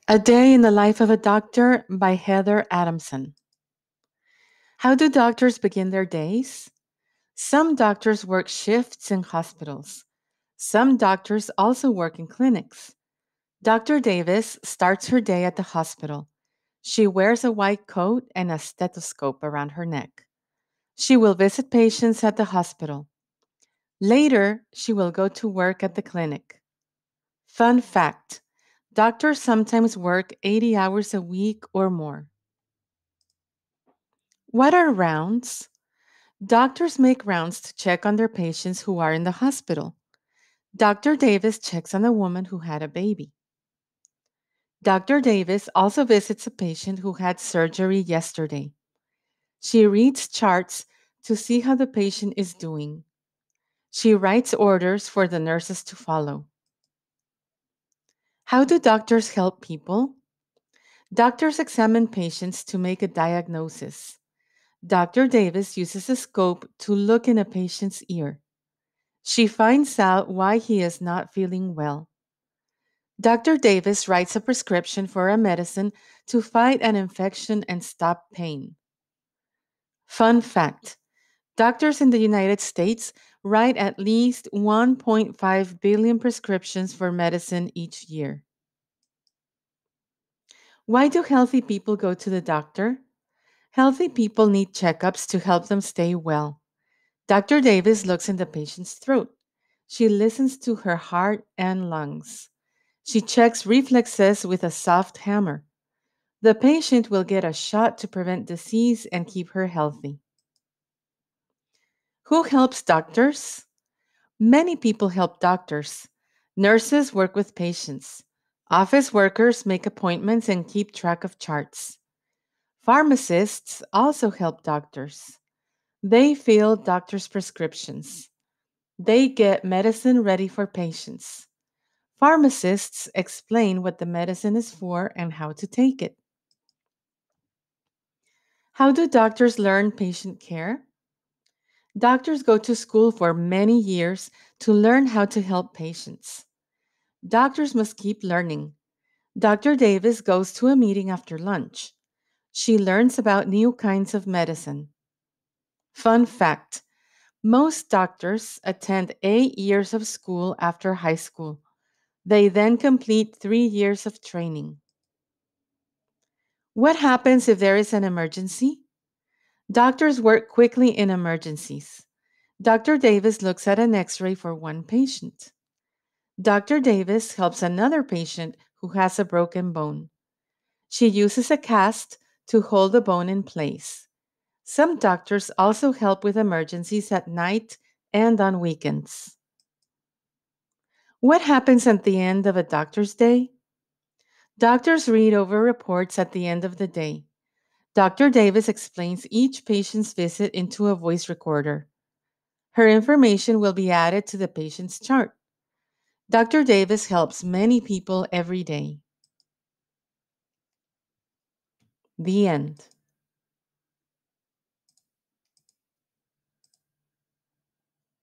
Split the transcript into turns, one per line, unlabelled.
A Day in the Life of a Doctor by Heather Adamson. How do doctors begin their days? Some doctors work shifts in hospitals. Some doctors also work in clinics. Dr. Davis starts her day at the hospital. She wears a white coat and a stethoscope around her neck. She will visit patients at the hospital. Later, she will go to work at the clinic. Fun fact: doctors sometimes work 80 hours a week or more. What are rounds? Doctors make rounds to check on their patients who are in the hospital. Dr. Davis checks on a woman who had a baby. Dr. Davis also visits a patient who had surgery yesterday. She reads charts to see how the patient is doing. She writes orders for the nurses to follow. How do doctors help people? Doctors examine patients to make a diagnosis. Dr. Davis uses a scope to look in a patient's ear. She finds out why he is not feeling well. Dr. Davis writes a prescription for a medicine to fight an infection and stop pain. Fun fact: doctors in the United States write at least 1.5 billion prescriptions for medicine each year. Why do healthy people go to the doctor? Healthy people need checkups to help them stay well. Dr. Davis looks in the patient's throat. She listens to her heart and lungs. She checks reflexes with a soft hammer. The patient will get a shot to prevent disease and keep her healthy. Who helps doctors? Many people help doctors. Nurses work with patients. Office workers make appointments and keep track of charts. Pharmacists also help doctors. They fill doctors' prescriptions. They get medicine ready for patients. Pharmacists explain what the medicine is for and how to take it. How do doctors learn patient care? Doctors go to school for many years to learn how to help patients. Doctors must keep learning. Dr. Davis goes to a meeting after lunch. She learns about new kinds of medicine. Fun fact: most doctors attend 8 years of school after high school. They then complete 3 years of training. What happens if there is an emergency? Doctors work quickly in emergencies. Dr. Davis looks at an x ray for one patient. Dr. Davis helps another patient who has a broken bone. She uses a cast to hold the bone in place. Some doctors also help with emergencies at night and on weekends. What happens at the end of a doctor's day? Doctors read over reports at the end of the day. Dr. Davis explains each patient's visit into a voice recorder. Her information will be added to the patient's chart. Dr. Davis helps many people every day. The end.